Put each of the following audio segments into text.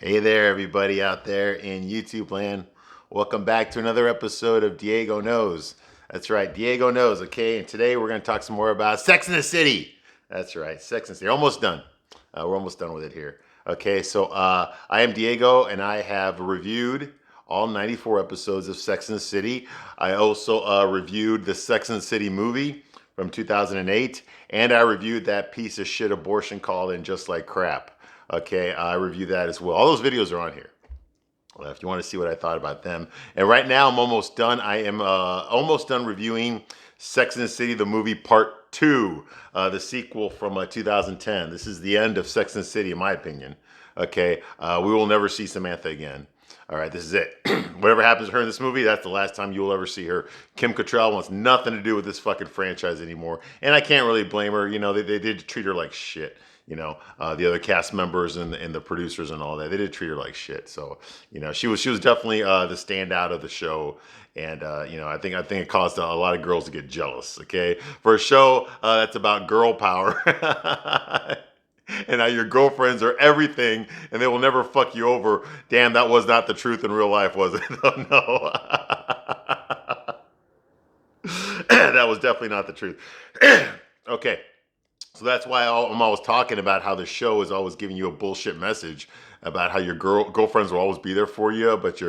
Hey there, everybody out there in YouTube land. Welcome back to another episode of Diego Knows. That's right, Diego Knows, okay? And today we're going to talk some more about Sex in the City. That's right, Sex in the City. Almost done. We're almost done with it here. Okay, so I am Diego, and I have reviewed all 94 episodes of Sex in the City. I also reviewed the Sex in the City movie from 2008, and I reviewed that piece of shit abortion called In Just Like Crap. Okay, I review that as well. All those videos are on here if you want to see what I thought about them. And right now, I'm almost done. I am almost done reviewing Sex and the City, the movie Part 2, the sequel from 2010. This is the end of Sex and the City, in my opinion. Okay, we will never see Samantha again. All right, this is it. Whatever happens to her in this movie, that's the last time you will ever see her. Kim Cattrall wants nothing to do with this fucking franchise anymore. And I can't really blame her. You know, they did treat her like shit. You know, the other cast members and the producers and all that, they did treat her like shit. So, you know, she was definitely the standout of the show. And you know, I think it caused a lot of girls to get jealous. Okay, for a show that's about girl power, and how your girlfriends are everything, and they will never fuck you over. Damn, that was not the truth in real life, was it? Oh, no. That was definitely not the truth. Okay. So that's why I'm always talking about how the show is always giving you a bullshit message about how your girlfriends will always be there for you, but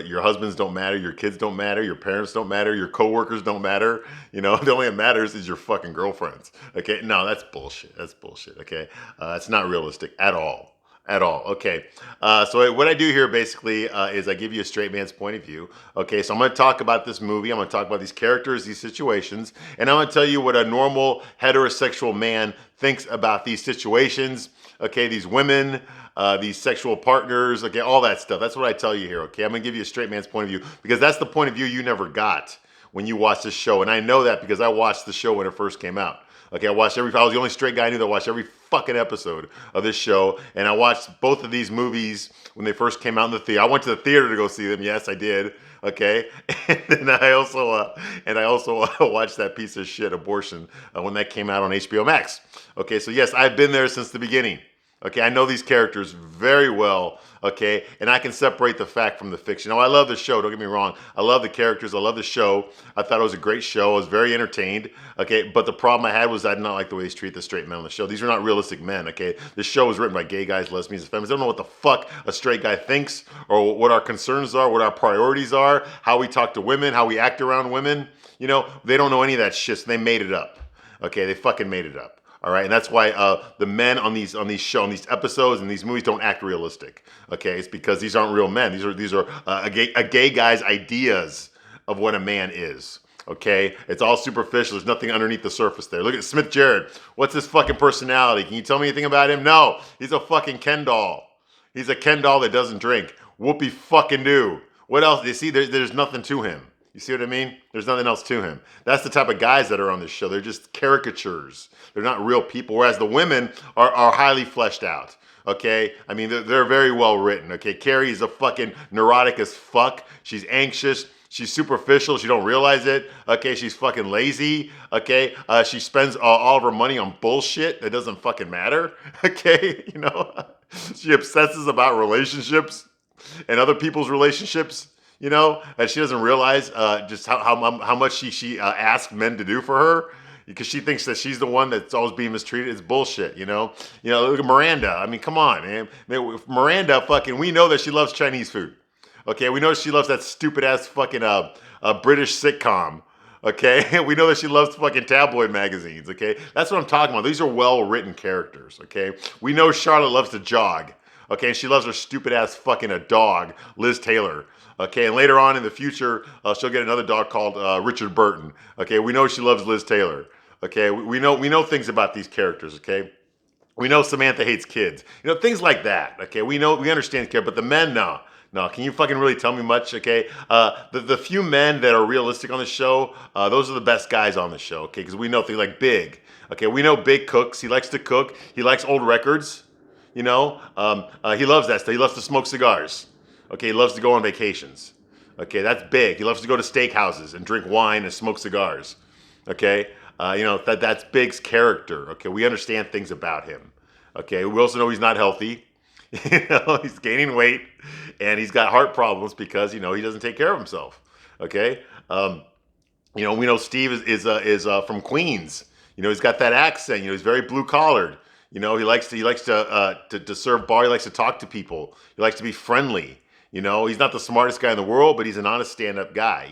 your husbands don't matter, your kids don't matter, your parents don't matter, your coworkers don't matter. You know, the only that matters is your fucking girlfriends. Okay, no, that's bullshit. That's bullshit. Okay, it's not realistic at all. At all. Okay. So what I do here basically is I give you a straight man's point of view. Okay. So I'm going to talk about this movie. I'm going to talk about these characters, these situations, and I'm going to tell you what a normal heterosexual man thinks about these situations. Okay. These women, these sexual partners. Okay. All that stuff. That's what I tell you here. Okay. I'm going to give you a straight man's point of view because that's the point of view you never got when you watched this show. And I know that because I watched the show when it first came out. Okay, I was the only straight guy I knew that watched every fucking episode of this show, and I watched both of these movies when they first came out in the theater. I went to the theater to go see them. Yes, I did. Okay, and then I also watched that piece of shit Abortion when that came out on HBO Max. Okay, so yes, I've been there since the beginning. Okay, I know these characters very well. Okay, and I can separate the fact from the fiction. Now, I love the show. Don't get me wrong. I love the characters. I love the show. I thought it was a great show. I was very entertained. Okay, but the problem I had was I did not like the way they treat the straight men on the show. These are not realistic men. Okay, this show was written by gay guys, lesbians, and feminists. I don't know what the fuck a straight guy thinks or what our concerns are, what our priorities are, how we talk to women, how we act around women. You know, they don't know any of that shit. So they made it up. Okay, they fucking made it up. All right, and that's why the men on these episodes and these movies don't act realistic. Okay, it's because these aren't real men. These are a gay guy's ideas of what a man is. Okay, it's all superficial. There's nothing underneath the surface there. Look at Smith Jared. What's his fucking personality? Can you tell me anything about him? No, he's a fucking Ken doll. He's a Ken doll that doesn't drink. Whoopie fucking do. What else? You see, there's nothing to him. You see what I mean? There's nothing else to him. That's the type of guys that are on this show. They're just caricatures. They're not real people. Whereas the women are highly fleshed out. Okay? I mean, they're very well written. Okay? Carrie is a fucking neurotic as fuck. She's anxious. She's superficial. She don't realize it. Okay? She's fucking lazy. Okay? She spends all of her money on bullshit that doesn't fucking matter. Okay? You know? She obsesses about relationships and other people's relationships, you know, and she doesn't realize just how much she asks men to do for her because she thinks that she's the one that's always being mistreated. It's bullshit, you know. You know, look at Miranda. I mean, come on, man. Miranda, fucking, we know that she loves Chinese food. Okay, we know she loves that stupid ass fucking British sitcom. Okay, we know that she loves fucking tabloid magazines. Okay, that's what I'm talking about. These are well written characters. Okay, we know Charlotte loves to jog. Okay, and she loves her stupid ass fucking a dog, Liz Taylor. Okay, and later on in the future, she'll get another dog called Richard Burton. Okay, we know she loves Liz Taylor. Okay, we know things about these characters. Okay, we know Samantha hates kids. You know, things like that. Okay, we understand the character, but the men, no. No, can you fucking really tell me much? Okay, the few men that are realistic on the show, those are the best guys on the show. Okay, because we know things like Big. Okay, we know Big cooks. He likes to cook. He likes old records. You know, he loves that stuff. He loves to smoke cigars. Okay, he loves to go on vacations. Okay, that's Big. He loves to go to steakhouses and drink wine and smoke cigars. Okay, you know that's Big's character. Okay, we understand things about him. Okay, we also know he's not healthy. He's gaining weight, and he's got heart problems because he doesn't take care of himself. Okay, we know Steve is from Queens. He's got that accent. He's very blue collared. He likes to serve bar. He likes to talk to people. He likes to be friendly. He's not the smartest guy in the world, but he's an honest stand-up guy.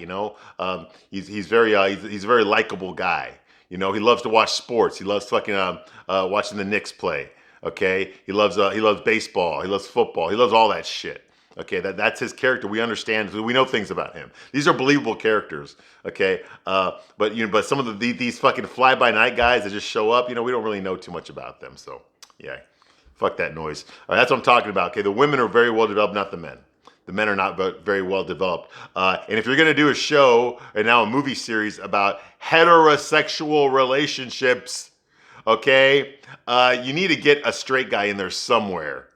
He's a very likable guy. He loves to watch sports. He loves fucking watching the Knicks play. Okay, he loves baseball. He loves football. He loves all that shit. Okay, that's his character. We understand. We know things about him. These are believable characters. Okay, but some of these fucking fly by night guys that just show up, we don't really know too much about them. So yeah, fuck that noise. All right, that's what I'm talking about. Okay, the women are very well developed, not the men. The men are not very well developed. And if you're gonna do a show and now a movie series about heterosexual relationships, okay, you need to get a straight guy in there somewhere.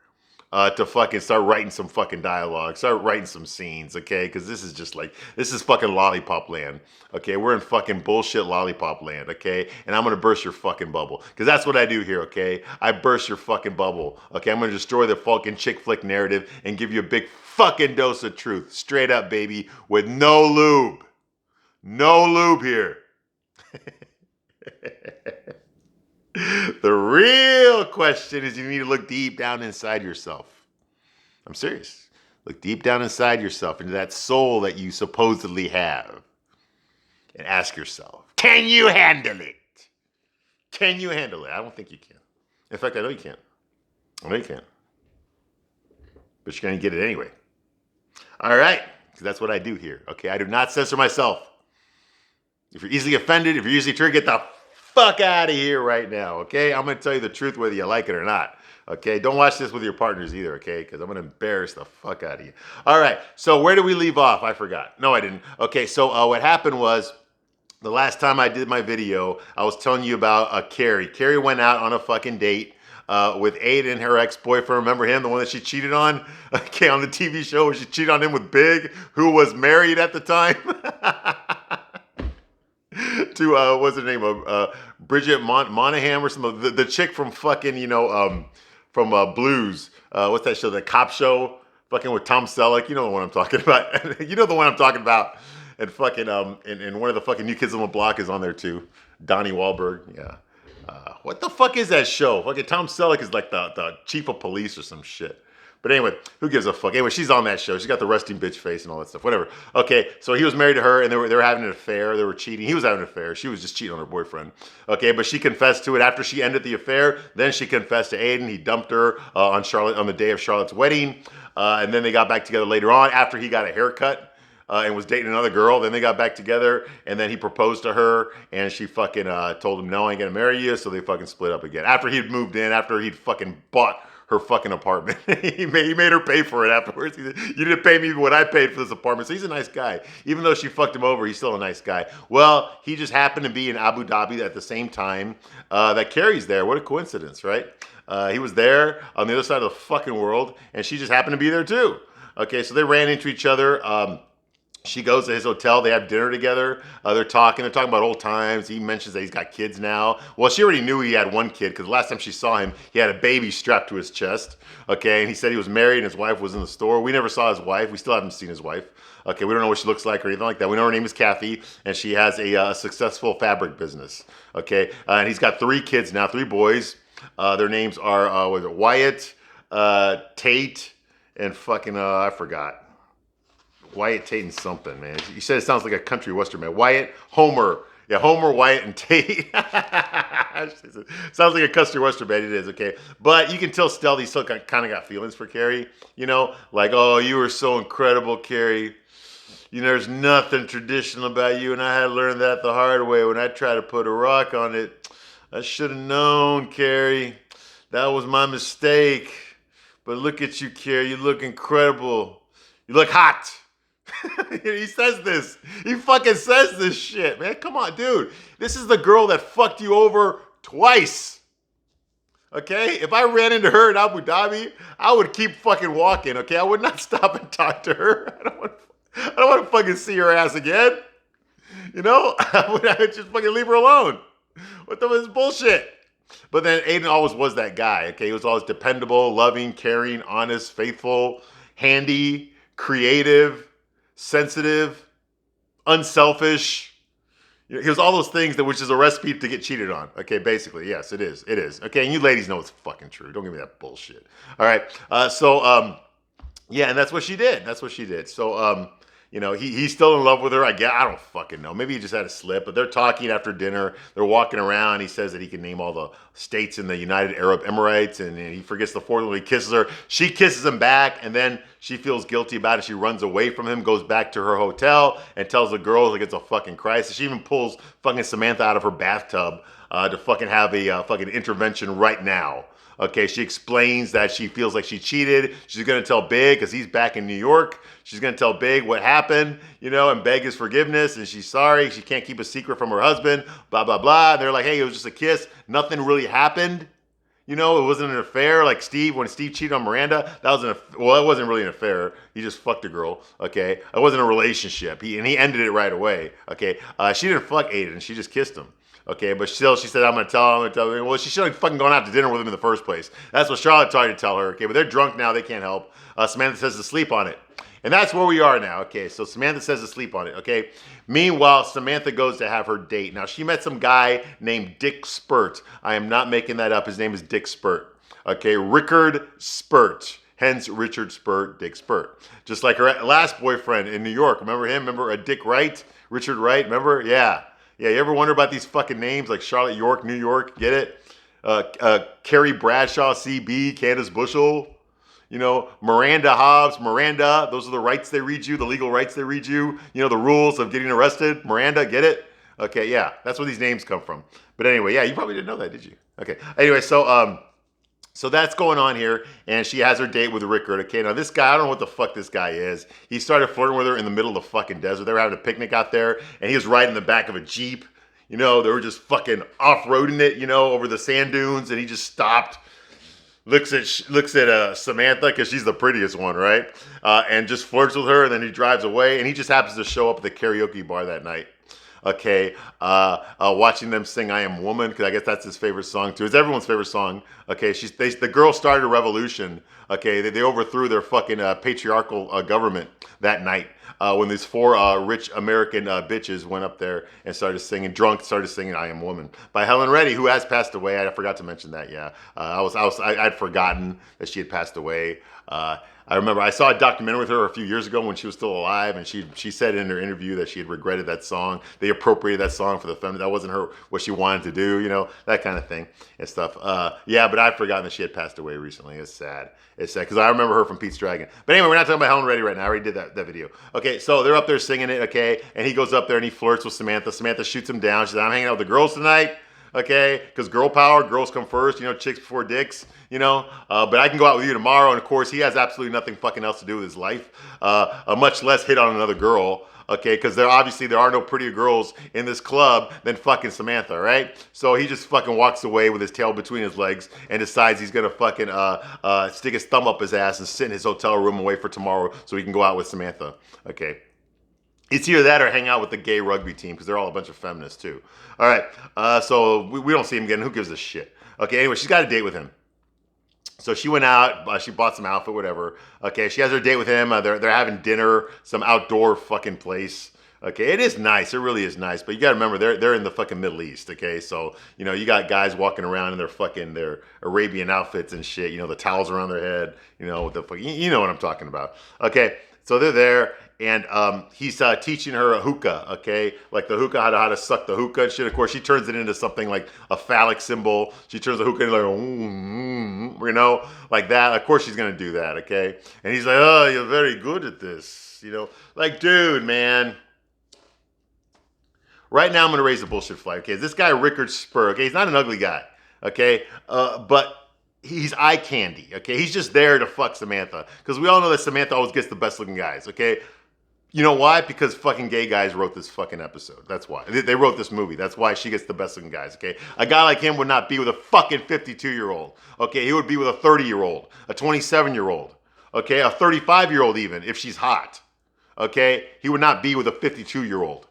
To fucking start writing some fucking dialogue, start writing some scenes, okay? Because this is fucking lollipop land, okay? We're in fucking bullshit lollipop land, okay? And I'm gonna burst your fucking bubble, because that's what I do here, okay? I burst your fucking bubble, okay? I'm gonna destroy the fucking chick flick narrative and give you a big fucking dose of truth, straight up, baby, with no lube. No lube here. The real question is you need to look deep down inside yourself. I'm serious. Look deep down inside yourself, into that soul that you supposedly have, and ask yourself, can you handle it? Can you handle it? I don't think you can. In fact, I know you can't. I know you can't. But you're going to get it anyway. All right. Because that's what I do here. Okay. I do not censor myself. If you're easily offended, if you're easily triggered, get the fuck out of here right now, okay? I'm going to tell you the truth whether you like it or not, okay? Don't watch this with your partners either, okay? Because I'm going to embarrass the fuck out of you. All right, so where did we leave off? I forgot. No, I didn't. Okay, so what happened was the last time I did my video, I was telling you about Carrie. Carrie went out on a fucking date with Aiden, her ex-boyfriend. Remember him, the one that she cheated on? Okay, on the TV show where she cheated on him with Big, who was married at the time. To what's her name? Bridget Monahan or something. The chick from fucking from Blues. What's that show? The cop show. Fucking with Tom Selleck. You know the one I'm talking about. You know the one I'm talking about. And fucking and one of the fucking New Kids on the Block is on there too. Donnie Wahlberg. Yeah. What the fuck is that show? Fucking Tom Selleck is like the chief of police or some shit. But anyway, who gives a fuck? Anyway, she's on that show. She's got the resting bitch face and all that stuff. Whatever. Okay, so he was married to her, and they were having an affair. They were cheating. He was having an affair. She was just cheating on her boyfriend. Okay, but she confessed to it after she ended the affair. Then she confessed to Aiden. He dumped her on the day of Charlotte's wedding, and then they got back together later on after he got a haircut. And was dating another girl. Then they got back together, and then he proposed to her, and she fucking told him, no, I ain't gonna marry you. So they fucking split up again. After he'd moved in, after he'd fucking bought her fucking apartment. he made her pay for it afterwards. He said, you didn't pay me what I paid for this apartment. So he's a nice guy. Even though she fucked him over, he's still a nice guy. Well, he just happened to be in Abu Dhabi at the same time that Carrie's there. What a coincidence, right? He was there on the other side of the fucking world, and she just happened to be there too. Okay, so they ran into each other. She goes to his hotel. They have dinner together. They're talking about old times. He mentions that he's got kids now. Well, she already knew he had one kid because last time she saw him, he had a baby strapped to his chest. Okay, and he said he was married and his wife was in the store. We never saw his wife. We still haven't seen his wife. Okay, we don't know what she looks like or anything like that. We know her name is Kathy, and she has a successful fabric business. Okay, and he's got 3 kids now, 3 boys. Their names are Wyatt, Tate, and fucking I forgot. Wyatt, Tate, and something, man. You said it sounds like a country western, man. Wyatt, Homer. Yeah, Homer, Wyatt, and Tate. Sounds like a country western, man. It is, okay. But you can tell Stealthy still kind of got feelings for Carrie. Like, oh, you were so incredible, Carrie. There's nothing traditional about you, and I had to learn that the hard way when I tried to put a rock on it. I should have known, Carrie. That was my mistake. But look at you, Carrie. You look incredible. You look hot. He says this. He fucking says this shit, man. Come on, dude. This is the girl that fucked you over twice. Okay? If I ran into her in Abu Dhabi, I would keep fucking walking, okay? I would not stop and talk to her. I don't want to fucking see her ass again. I would just fucking leave her alone. What the fuck is bullshit? But then Aiden always was that guy, okay? He was always dependable, loving, caring, honest, faithful, handy, creative, sensitive, unselfish. He was all those things that which is a recipe to get cheated on. Okay, basically, yes, it is. It is. Okay, and you ladies know it's fucking true. Don't give me that bullshit. All right. Yeah, and that's what she did. That's what she did. So, he's still in love with her. I don't fucking know. Maybe he just had a slip. But they're talking after dinner. They're walking around. He says that he can name all the states in the United Arab Emirates, and he forgets the fourth one. He kisses her. She kisses him back, and then she feels guilty about it. She runs away from him, goes back to her hotel, and tells the girls like it's a fucking crisis. She even pulls fucking Samantha out of her bathtub to fucking have a fucking intervention right now. Okay, she explains that she feels like she cheated. She's going to tell Big because he's back in New York. She's going to tell Big what happened, and beg his forgiveness. And she's sorry. She can't keep a secret from her husband, blah, blah, blah. And they're like, hey, it was just a kiss. Nothing really happened. It wasn't an affair like Steve. When Steve cheated on Miranda, that was it wasn't really an affair. He just fucked a girl, okay? It wasn't a relationship. He ended it right away, okay? She didn't fuck Aiden. She just kissed him. Okay, but still, she said, I'm going to tell him. Well, she should have fucking gone out to dinner with him in the first place. That's what Charlotte tried to tell her. Okay, but they're drunk now. They can't help. Samantha says to sleep on it. And that's where we are now. Okay, so Samantha says to sleep on it. Okay, meanwhile, Samantha goes to have her date. Now, she met some guy named Dick Spurt. I am not making that up. His name is Dick Spurt. Okay, Rickard Spurt. Hence, Richard Spurt, Dick Spurt. Just like her last boyfriend in New York. Remember him? Remember Dick Wright? Richard Wright? Remember? Yeah. Yeah, you ever wonder about these fucking names like Charlotte York, New York? Get it? Carrie Bradshaw, CB, Candace Bushel, Miranda Hobbs, Miranda. Those are the rights they read you, the legal rights they read you. The rules of getting arrested. Miranda, get it? Okay, yeah, that's where these names come from. But anyway, yeah, you probably didn't know that, did you? Okay. Anyway, so that's going on here, and she has her date with Rickard. Okay, now this guy, I don't know what the fuck this guy is. He started flirting with her in the middle of the fucking desert. They were having a picnic out there, and he was riding in the back of a Jeep. They were just fucking off-roading it, over the sand dunes, and he just stopped, looks at Samantha, because she's the prettiest one, right? And just flirts with her, and then he drives away, and he just happens to show up at the karaoke bar that night. Okay, watching them sing "I Am Woman" because I guess that's his favorite song too. It's everyone's favorite song. Okay, the girl started a revolution. Okay, they overthrew their fucking patriarchal government that night when these four rich American bitches went up there and started singing "I Am Woman" by Helen Reddy, who has passed away. I forgot to mention that. Yeah, I'd forgotten that she had passed away. I remember I saw a documentary with her a few years ago when she was still alive, and she said in her interview that she had regretted that song. They appropriated that song for the film. That wasn't what she wanted to do, that kind of thing and stuff. Yeah, but I've forgotten that she had passed away recently. It's sad. It's sad because I remember her from Pete's Dragon. But anyway, we're not talking about Helen Reddy right now. I already did that video. Okay, so they're up there singing it, okay, and he goes up there and he flirts with Samantha. Samantha shoots him down. She said, I'm hanging out with the girls tonight. Okay, because girl power, girls come first, chicks before dicks, but I can go out with you tomorrow, and of course, he has absolutely nothing fucking else to do with his life, much less hit on another girl, okay, because there are no prettier girls in this club than fucking Samantha, right? So he just fucking walks away with his tail between his legs and decides he's gonna fucking stick his thumb up his ass and sit in his hotel room and wait for tomorrow so he can go out with Samantha, okay? It's either that or hang out with the gay rugby team because they're all a bunch of feminists too. All right, so we don't see him again. Who gives a shit? Okay, anyway, she's got a date with him. So she went out, she bought some outfit, whatever. Okay, she has her date with him. They're having dinner, some outdoor fucking place. Okay, it is nice. It really is nice. But you gotta remember, they're in the fucking Middle East. Okay, so you got guys walking around in their Arabian outfits and shit. The towels around their head. The fucking, you know what I'm talking about. Okay, so they're there. And he's teaching her a hookah, okay? Like the hookah, how to suck the hookah and shit. Of course, she turns it into something like a phallic symbol. She turns the hookah into like that. Of course, she's going to do that, okay? And he's like, oh, you're very good at this. Like, dude, man. Right now, I'm going to raise the bullshit flag, okay? This guy, Rickard Spur, okay? He's not an ugly guy, okay? But he's eye candy, okay? He's just there to fuck Samantha. Because we all know that Samantha always gets the best looking guys, okay? You know why? Because fucking gay guys wrote this fucking episode. That's why. They wrote this movie. That's why she gets the best looking guys, okay? A guy like him would not be with a fucking 52-year-old, okay? He would be with a 30-year-old, a 27-year-old, okay? A 35-year-old even, if she's hot, okay? He would not be with a 52-year-old,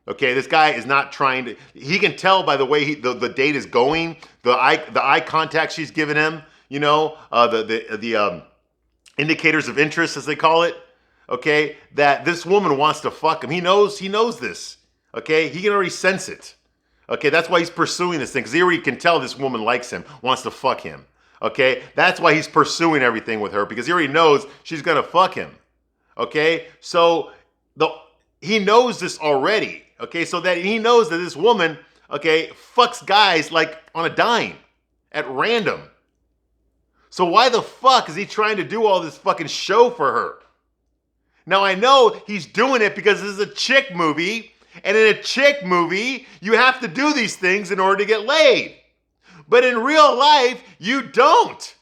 Okay, this guy is not trying to. He can tell by the way the date is going, the eye contact she's giving him. You know, the indicators of interest, as they call it. Okay, that this woman wants to fuck him. He knows this. Okay, he can already sense it. Okay, that's why he's pursuing this thing, because he already can tell this woman likes him, wants to fuck him. Okay, that's why he's pursuing everything with her, because he already knows she's gonna fuck him. Okay, so he knows this already. Okay, so that he knows that this woman, okay, fucks guys like on a dime, at random. So why the fuck is he trying to do all this fucking show for her? Now I know he's doing it because this is a chick movie, and in a chick movie, you have to do these things in order to get laid. But in real life, you don't.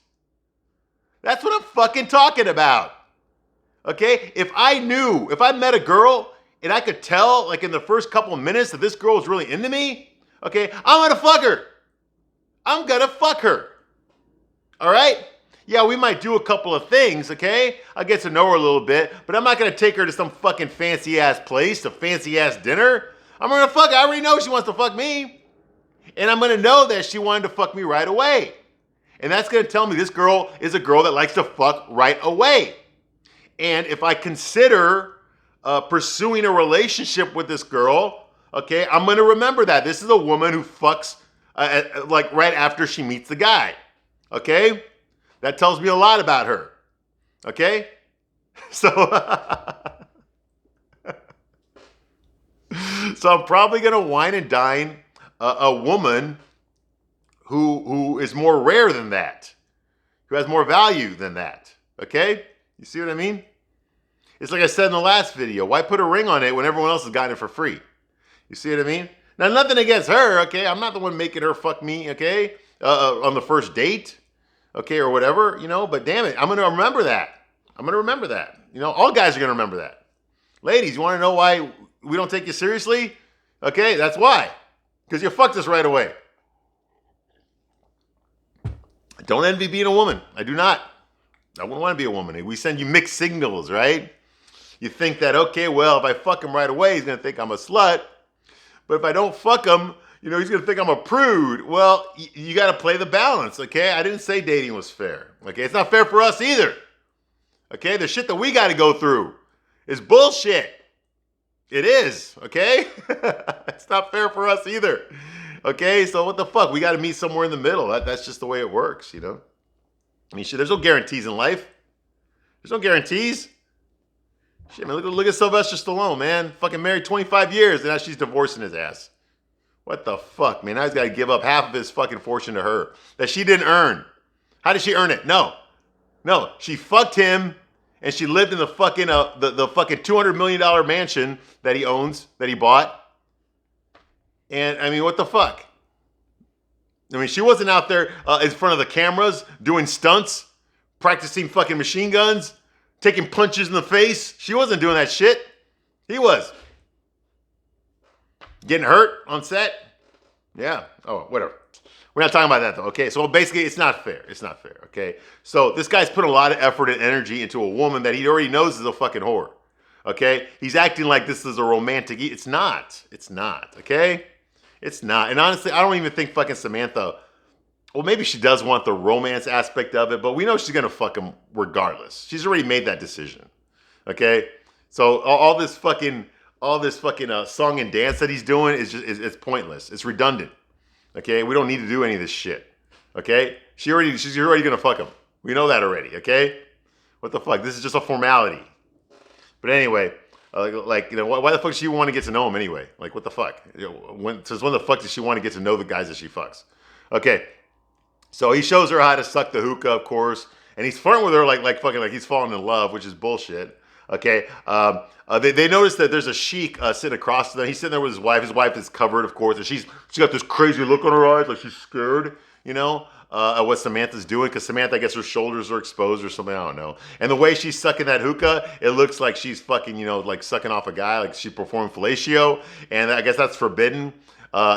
That's what I'm fucking talking about. Okay? If I met a girl and I could tell, like in the first couple of minutes, that this girl is really into me, okay, I'm gonna fuck her. I'm gonna fuck her. All right? Yeah, we might do a couple of things, okay? I'll get to know her a little bit, but I'm not gonna take her to some fucking fancy ass place, a fancy ass dinner. I'm gonna fuck her. I already know she wants to fuck me. And I'm gonna know that she wanted to fuck me right away. And that's gonna tell me this girl is a girl that likes to fuck right away. And if I consider pursuing a relationship with this girl, okay, I'm gonna remember that. This is a woman who fucks like right after she meets the guy, okay? That tells me a lot about her, okay? So, so I'm probably gonna wine and dine a woman who is more rare than that, who has more value than that, okay? You see what I mean? It's like I said in the last video, why put a ring on it when everyone else has gotten it for free? You see what I mean? Now, nothing against her, okay? I'm not the one making her fuck me, okay? On the first date, okay, or whatever, you know? But damn it, I'm gonna remember that. I'm gonna remember that. You know, all guys are gonna remember that. Ladies, you wanna know why we don't take you seriously? Okay, that's why. Because you fucked us right away. I don't envy being a woman. I do not. I wouldn't want to be a woman. We send you mixed signals, right? You think that, okay, well, if I fuck him right away, he's going to think I'm a slut. But if I don't fuck him, you know, he's going to think I'm a prude. Well, you got to play the balance, okay? I didn't say dating was fair, okay? It's not fair for us either, okay? The shit that we got to go through is bullshit. It is, okay? It's not fair for us either, okay? So what the fuck? We got to meet somewhere in the middle. That's just the way it works, you know? I mean, shit, there's no guarantees in life. There's no guarantees. Shit, man, look at Sylvester Stallone, man. Fucking married 25 years, and now she's divorcing his ass. What the fuck, man? Now he's got to give up half of his fucking fortune to her that she didn't earn. How did she earn it? No. She fucked him, and she lived in the fucking the fucking $200 million mansion that he owns, that he bought. And I mean, what the fuck? I mean, she wasn't out there in front of the cameras doing stunts, practicing fucking machine guns, taking punches in the face. She wasn't doing that shit. He was. Getting hurt on set. Yeah. Oh, whatever. We're not talking about that though, okay? So basically, it's not fair. It's not fair, okay? So this guy's put a lot of effort and energy into a woman that he already knows is a fucking whore, okay? He's acting like this is a romantic. It's not. It's not, okay? It's not. And honestly, I don't even think fucking Samantha, well, maybe she does want the romance aspect of it, but we know she's going to fuck him regardless. She's already made that decision. Okay? So all this fucking song and dance that he's doing is just, it's pointless. It's redundant. Okay? We don't need to do any of this shit. Okay? She's already going to fuck him. We know that already. Okay? What the fuck? This is just a formality. But anyway, like, you know, why the fuck does she want to get to know him anyway? Like, what the fuck? You know, since when the fuck does she want to get to know the guys that she fucks? Okay, so he shows her how to suck the hookah, of course, and he's flirting with her like fucking like he's falling in love, which is bullshit. Okay, they notice that there's a sheik sitting across to them. He's sitting there with his wife. His wife is covered, of course, and she's got this crazy look on her eyes, like she's scared, you know, at what Samantha's doing, because Samantha, I guess her shoulders are exposed or something, I don't know. And the way she's sucking that hookah, it looks like she's fucking, you know, like sucking off a guy, like she performed fellatio, and I guess that's forbidden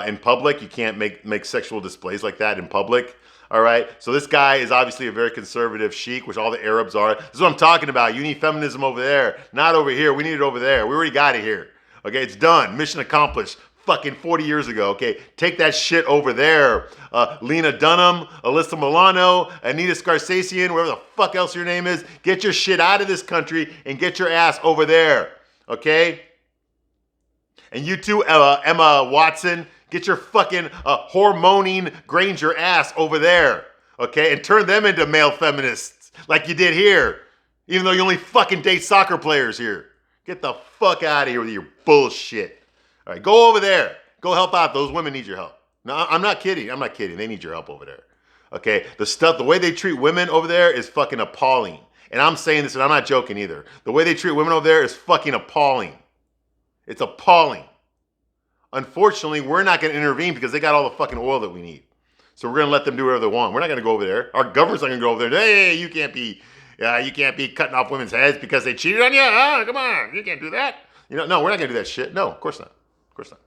in public. You can't make sexual displays like that in public. All right, so this guy is obviously a very conservative sheik, which all the Arabs are. This is what I'm talking about. You need feminism over there, not over here. We need it over there. We already got it here. Okay, it's done. Mission accomplished. Fucking 40 years ago, okay? Take that shit over there. Lena Dunham, Alyssa Milano, Anita Scarsasian, whatever the fuck else your name is, get your shit out of this country and get your ass over there, okay? And you too, Emma Watson, get your fucking hormoning Granger ass over there, okay? And turn them into male feminists like you did here, even though you only fucking date soccer players here. Get the fuck out of here with your bullshit. All right, go over there. Go help out. Those women need your help. No, I'm not kidding. I'm not kidding. They need your help over there. Okay? The way they treat women over there is fucking appalling. And I'm saying this and I'm not joking either. The way they treat women over there is fucking appalling. It's appalling. Unfortunately, we're not going to intervene because they got all the fucking oil that we need. So we're going to let them do whatever they want. We're not going to go over there. Our government's not going to go over there. Hey, you can't be cutting off women's heads because they cheated on you. Oh, come on. You can't do that. No, we're not going to do that shit. No, of course not. Of course not.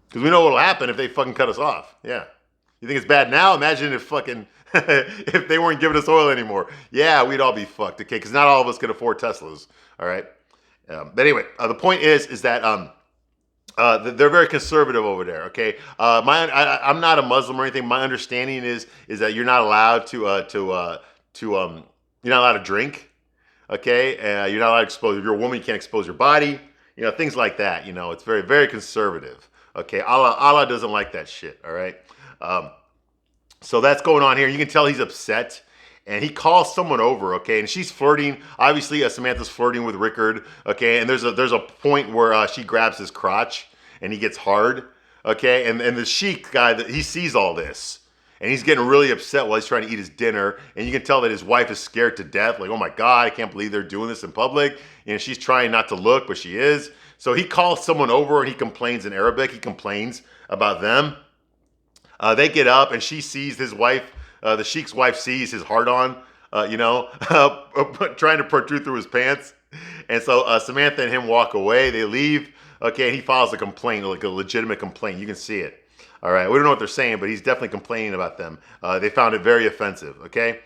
Because we know what'll happen if they fucking cut us off. Yeah. You think it's bad now? Imagine if fucking if they weren't giving us oil anymore. Yeah, we'd all be fucked. Okay, because not all of us can afford Teslas. All right. But anyway, the point is that they're very conservative over there. Okay. I'm not a Muslim or anything. My understanding is that you're not allowed to you're not allowed to drink. Okay. You're not allowed to expose. If you're a woman, you can't expose your body. Things like that. It's very, very conservative. Okay, Allah doesn't like that shit. All right, so that's going on here. You can tell he's upset, and he calls someone over. Okay, and she's flirting. Obviously, Samantha's flirting with Rickard. Okay, and there's a point where she grabs his crotch, and he gets hard. Okay, and the sheik guy, he sees all this, and he's getting really upset while he's trying to eat his dinner. And you can tell that his wife is scared to death. Like, oh my God, I can't believe they're doing this in public. She's trying not to look, but she is. So he calls someone over and he complains in Arabic. He complains about them. They get up and she sees his wife, the sheik's wife sees his heart-on, trying to protrude through his pants. And so Samantha and him walk away. They leave. Okay, and he files a complaint, like a legitimate complaint. You can see it. All right, we don't know what they're saying, but he's definitely complaining about them. They found it very offensive, okay?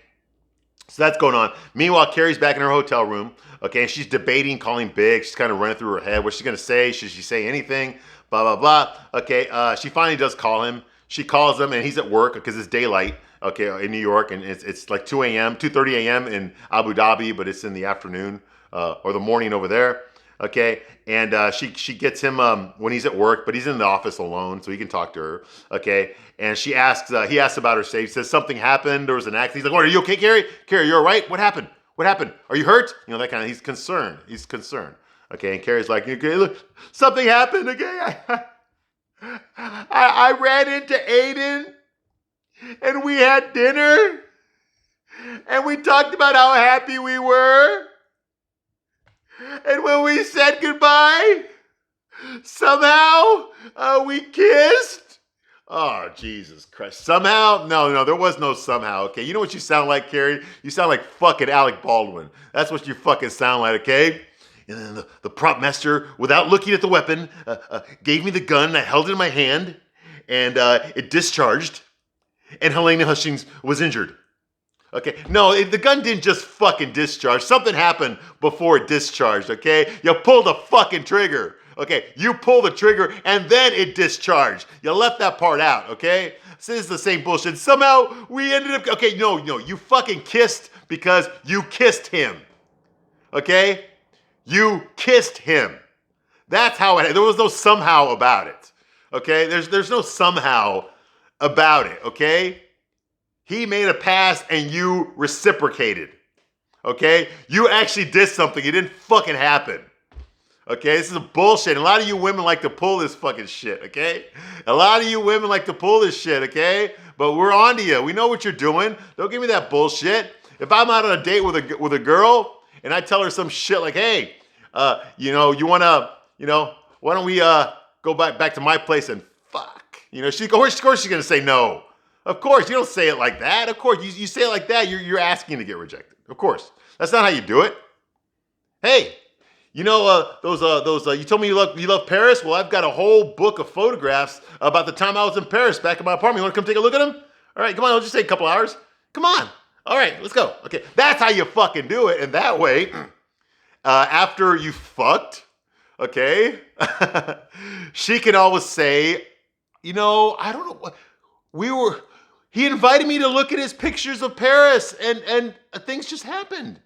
So that's going on. Meanwhile, Carrie's back in her hotel room, okay, and she's debating calling Big. She's kind of running through her head. What's she going to say? Should she say anything? Blah, blah, blah. Okay, she finally does call him. She calls him, and he's at work because it's daylight, okay, in New York, and it's like 2 a.m., 2:30 a.m. in Abu Dhabi, but it's in the afternoon or the morning over there, okay? And she gets him when he's at work, but he's in the office alone, so he can talk to her, okay? And he asks about her safety. He says, something happened, there was an accident. He's like, what, are you okay, Carrie? Carrie, you all right? What happened? What happened? Are you hurt? That kind of, he's concerned. Okay, and Carrie's like, okay, look, something happened, okay? I ran into Aiden, and we had dinner, and we talked about how happy we were. And when we said goodbye, somehow we kissed. Oh, Jesus Christ. Somehow? No, there was no somehow, okay? You know what you sound like, Carrie? You sound like fucking Alec Baldwin. That's what you fucking sound like, okay? And then the prop master, without looking at the weapon, gave me the gun, and I held it in my hand, and it discharged, and Helena Hutchings was injured. Okay, no, the gun didn't just fucking discharge. Something happened before it discharged, okay? You pulled the fucking trigger. Okay, you pulled the trigger and then it discharged. You left that part out, okay? So this is the same bullshit. Somehow we ended up, okay, no, you fucking kissed because you kissed him. Okay? You kissed him. That's how it, there was no somehow about it. Okay? There's no somehow about it, okay? He made a pass and you reciprocated. Okay? You actually did something. It didn't fucking happen. Okay? This is bullshit. A lot of you women like to pull this fucking shit, okay? A lot of you women like to pull this shit, okay? But we're on to you. We know what you're doing. Don't give me that bullshit. If I'm out on a date with a girl and I tell her some shit like, hey, you want to, why don't we go back to my place and fuck? Of course she's going to say no. Of course, you don't say it like that. Of course, you say it like that, you're asking to get rejected. Of course. That's not how you do it. Hey, you told me you love Paris? Well, I've got a whole book of photographs about the time I was in Paris back in my apartment. You want to come take a look at them? All right, come on, it'll just take a couple hours. Come on. All right, let's go. Okay, that's how you fucking do it. And that way, after you fucked, Okay? She can always say, I don't know what he invited me to look at his pictures of Paris and things just happened.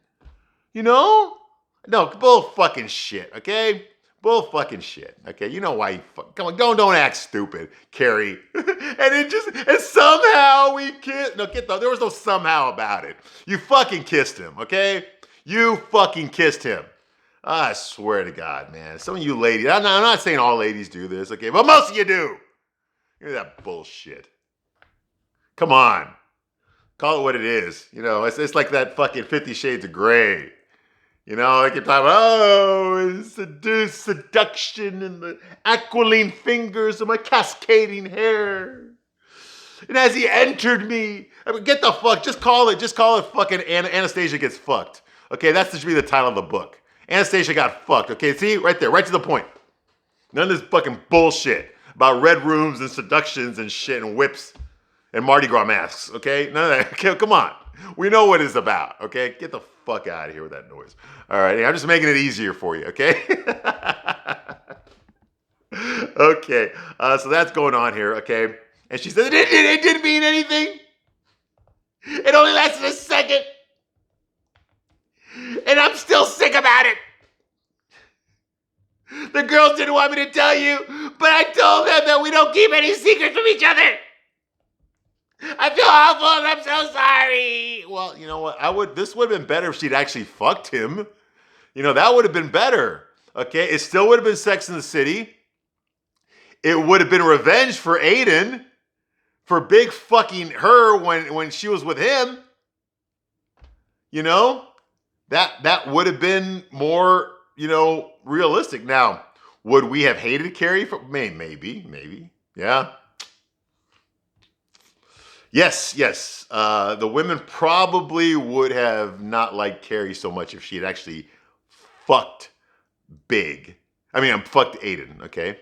You know? No, bull fucking shit, okay? Bull fucking shit. Okay, you know why you come on, don't act stupid, Carrie. and somehow we kissed. No, there was no somehow about it. You fucking kissed him, okay? You fucking kissed him. I swear to God, man. Some of you ladies, I'm not saying all ladies do this, okay, but most of you do. Hear that bullshit. Come on. Call it what it is. It's like that fucking 50 Shades of Grey. They keep talking about, seduction and the aquiline fingers of my cascading hair. And as he entered me, get the fuck, just call it fucking Anastasia Gets Fucked. Okay, that should be the title of the book. Anastasia got fucked. Okay, see, right there, right to the point. None of this fucking bullshit about red rooms and seductions and shit and whips and Mardi Gras masks. Okay, none of that. Okay, come on. We know what it's about. Okay, get the fuck out of here with that noise. All right, I'm just making it easier for you. Okay. Okay, so that's going on here. Okay, and she said it didn't mean anything. It only lasted a second, and I'm still sick about it. The girls didn't want me to tell you, but I told them that we don't keep any secrets from each other. I feel awful and I'm so sorry. Well, you know what? This would have been better if she'd actually fucked him. That would have been better. Okay? It still would have been Sex in the City. It would have been revenge for Aiden for big fucking her when she was with him. That would have been more, realistic. Now, would we have hated Carrie for maybe. Yeah. Yes. The women probably would have not liked Carrie so much if she had actually fucked Big. Fucked Aiden, okay?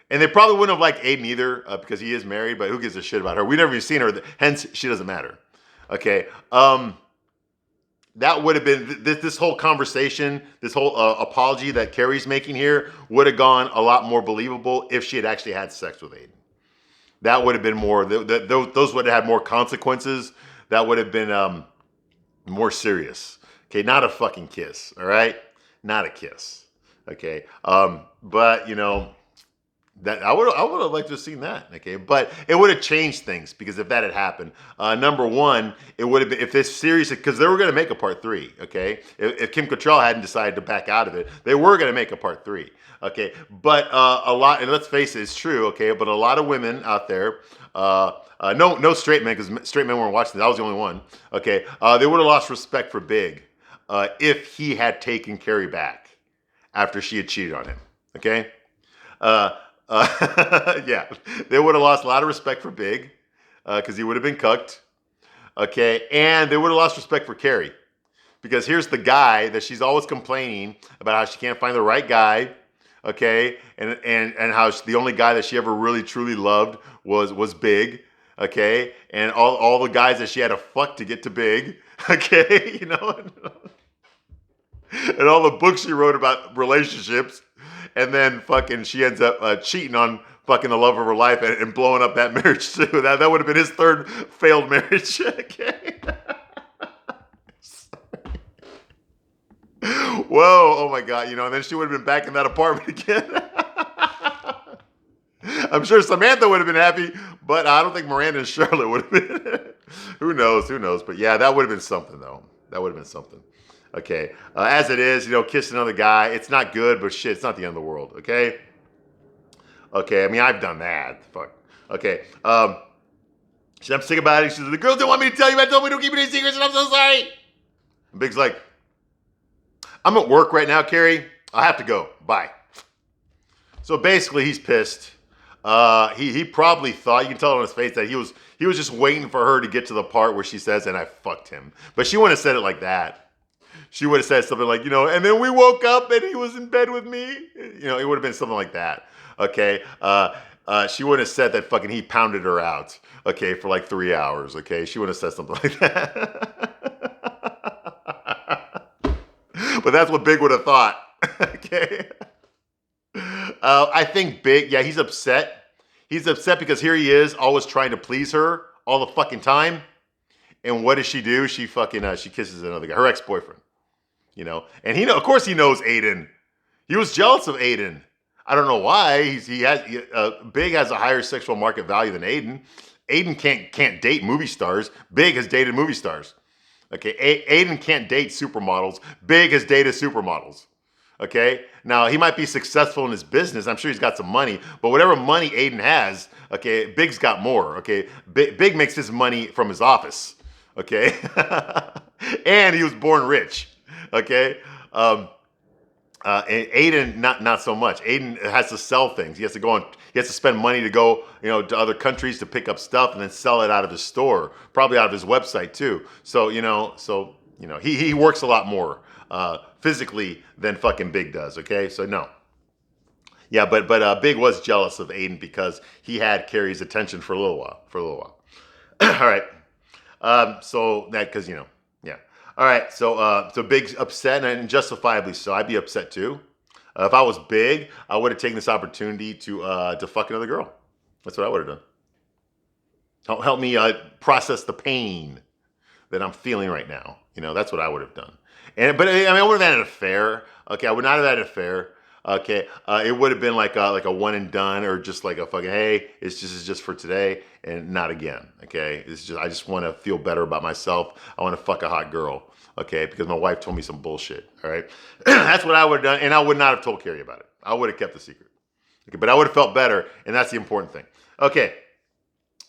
And they probably wouldn't have liked Aiden either because he is married, but who gives a shit about her? We've never even seen her, hence she doesn't matter. Okay? That would have been, this whole conversation, this whole apology that Carrie's making here would have gone a lot more believable if she had actually had sex with Aiden. That would have been more, those would have had more consequences. That would have been more serious. Okay, not a fucking kiss, all right? Not a kiss, okay? But, that I would have liked to have seen that, okay? But it would have changed things because if that had happened, number one, it would have been, if this series, because they were going to make a part 3, okay? If Kim Cattrall hadn't decided to back out of it, they were going to make a part 3, okay? But a lot, and let's face it, it's true, okay? But a lot of women out there, no straight men, because straight men weren't watching this. I was the only one, okay? They would have lost respect for Big if he had taken Carrie back after she had cheated on him, okay? Yeah, they would have lost a lot of respect for Big because he would have been cucked. Okay, and they would have lost respect for Carrie because here's the guy that she's always complaining about how she can't find the right guy. Okay, and how the only guy that she ever really truly loved was Big. Okay, and all the guys that she had to fuck to get to Big. Okay, and all the books she wrote about relationships. And then fucking she ends up cheating on fucking the love of her life and blowing up that marriage too. That would have been his third failed marriage. Okay. Whoa, oh my God, and then she would have been back in that apartment again. I'm sure Samantha would have been happy, but I don't think Miranda and Charlotte would have been. Who knows? But yeah, that would have been something though. That would have been something. Okay, as it is, kiss another guy, it's not good, but shit, it's not the end of the world, okay? Okay, I've done that, fuck. Okay, I'm sick about it. She said, the girls didn't want me to tell you, I told me don't keep any secrets, and I'm so sorry. And Big's like, I'm at work right now, Carrie, I have to go, bye. So basically, he's pissed. He probably thought, you can tell on his face, that he was just waiting for her to get to the part where she says, and I fucked him. But she wouldn't have said it like that. She would have said something like, and then we woke up and he was in bed with me. It would have been something like that. Okay. She wouldn't have said that fucking he pounded her out. Okay. For like 3 hours. Okay. She wouldn't have said something like that. But that's what Big would have thought. Okay. I think Big, yeah, he's upset. He's upset because here he is, always trying to please her all the fucking time. And what does she do? She fucking she kisses another guy, her ex-boyfriend. And of course, he knows Aiden. He was jealous of Aiden. I don't know why. Big has a higher sexual market value than Aiden. Aiden can't date movie stars. Big has dated movie stars. Okay, Aiden can't date supermodels. Big has dated supermodels. Okay, now he might be successful in his business. I'm sure he's got some money, but whatever money Aiden has, okay, Big's got more. Okay, Big makes his money from his office. Okay, and he was born rich. Okay, and Aiden not so much. Aiden has to sell things. He has to spend money to go to other countries to pick up stuff and then sell it out of his store, probably out of his website too. So he works a lot more physically than fucking Big does. Okay, so no. Yeah, but Big was jealous of Aiden because he had Carrie's attention for a little while. All right. So that because yeah. All right. So Big's upset and justifiably so. I'd be upset too. If I was Big, I would have taken this opportunity to fuck another girl. That's what I would have done. Help me process the pain that I'm feeling right now. That's what I would have done. But I would have had an affair. Okay, I would not have had an affair. Okay, it would have been like a one and done, or just like a fucking hey, it's just for today and not again. Okay, I just want to feel better about myself. I want to fuck a hot girl. Okay, because my wife told me some bullshit. All right, that's what I would have done, and I would not have told Carrie about it. I would have kept the secret. Okay, but I would have felt better, and that's the important thing. Okay,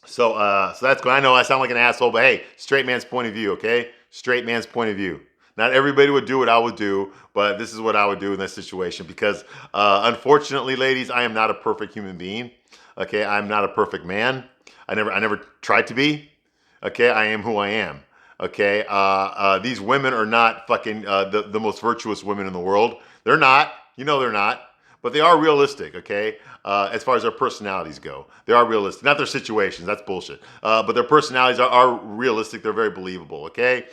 so that's good. I know I sound like an asshole, but hey, straight man's point of view. Okay, straight man's point of view. Not everybody would do what I would do, but this is what I would do in this situation because, unfortunately, ladies, I am not a perfect human being. Okay, I'm not a perfect man. I never tried to be. Okay, I am who I am. Okay, these women are not fucking the most virtuous women in the world. They're not. They're not. But they are realistic, okay? As far as their personalities go. They are realistic. Not their situations, that's bullshit. But their personalities are realistic. They're very believable, okay?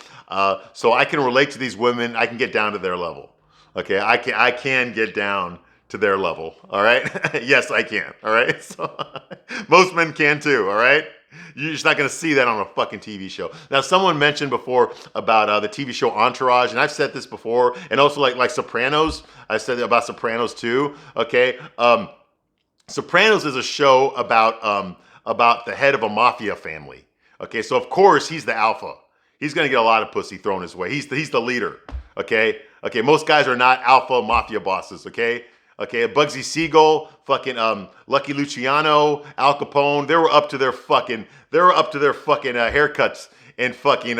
So I can relate to these women. I can get down to their level, okay? I can get down to their level, all right? Yes, I can, all right? So, most men can too, all right? You're just not going to see that on a fucking TV show. Now, someone mentioned before about the TV show Entourage, and I've said this before, and also like Sopranos. I said about Sopranos too. Okay, Sopranos is a show about the head of a mafia family. Okay, so of course he's the alpha. He's going to get a lot of pussy thrown his way. He's the leader. Okay, most guys are not alpha mafia bosses. Okay. Bugsy Siegel, fucking Lucky Luciano, Al Capone, they were up to their fucking haircuts and fucking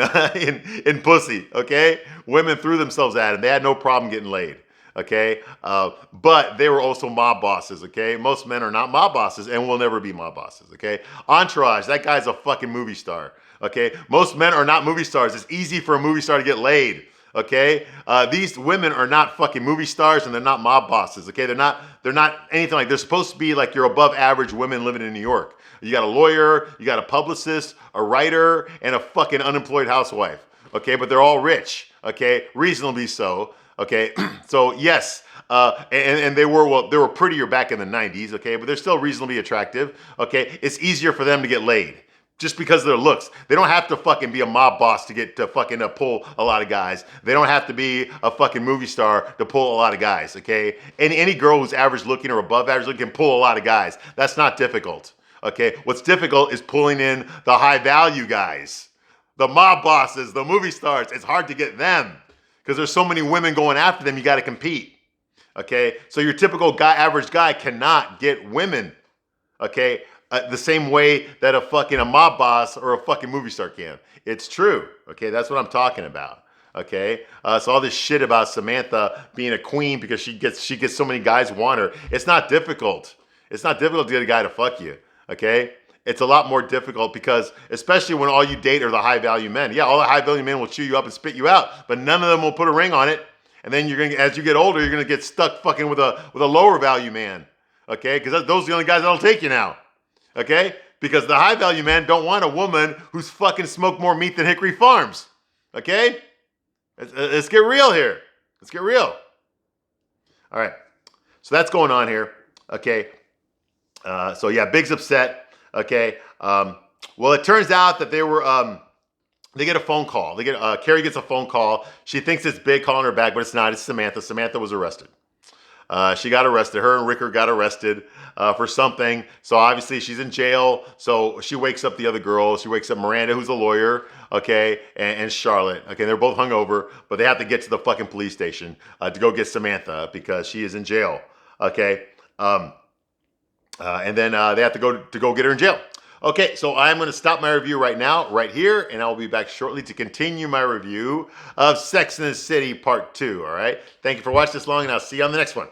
in pussy. Okay, women threw themselves at him. They had no problem getting laid. Okay, but they were also mob bosses. Okay, most men are not mob bosses and will never be mob bosses. Okay, Entourage, that guy's a fucking movie star. Okay, most men are not movie stars. It's easy for a movie star to get laid. Okay, these women are not fucking movie stars and they're not mob bosses. Okay, they're not anything like. They're supposed to be like your above average women living in New York. You got a lawyer, you got a publicist, a writer, and a fucking unemployed housewife. Okay, but they're all rich. Okay, reasonably so. Okay, so yes, and they were prettier back in the 90s. Okay, but they're still reasonably attractive. Okay, it's easier for them to get laid. Just because of their looks. They don't have to fucking be a mob boss to get to fucking pull a lot of guys. They don't have to be a fucking movie star to pull a lot of guys, okay? Any girl who's average looking or above average looking can pull a lot of guys. That's not difficult, okay? What's difficult is pulling in the high value guys. The mob bosses, the movie stars, it's hard to get them because there's so many women going after them, you got to compete, okay? So your typical average guy cannot get women, okay? The same way that a mob boss or a fucking movie star can. It's true. Okay, that's what I'm talking about. Okay, so all this shit about Samantha being a queen because she gets so many guys want her. It's not difficult. It's not difficult to get a guy to fuck you. Okay, it's a lot more difficult because especially when all you date are the high value men. Yeah, all the high value men will chew you up and spit you out, but none of them will put a ring on it. And then as you get older, you're gonna get stuck fucking with a lower value man. Okay, because those are the only guys that'll take you now. Okay? Because the high value men don't want a woman who's fucking smoked more meat than Hickory Farms. Okay? Let's get real here. Let's get real. All right. So that's going on here. Okay. So yeah, Big's upset. Okay. Well, it turns out that they get a phone call. Carrie gets a phone call. She thinks it's Big calling her back, but it's not. It's Samantha. Samantha was arrested. She got arrested. Her and Ricker got arrested for something. So obviously she's in jail. So she wakes up the other girl. She wakes up Miranda, who's a lawyer, okay, and Charlotte. Okay, they're both hungover, but they have to get to the fucking police station to go get Samantha because she is in jail. Okay, and then they have to go get her in jail. Okay, so I'm going to stop my review right now, right here, and I'll be back shortly to continue my review of Sex and the City Part 2, all right? Thank you for watching this long, and I'll see you on the next one.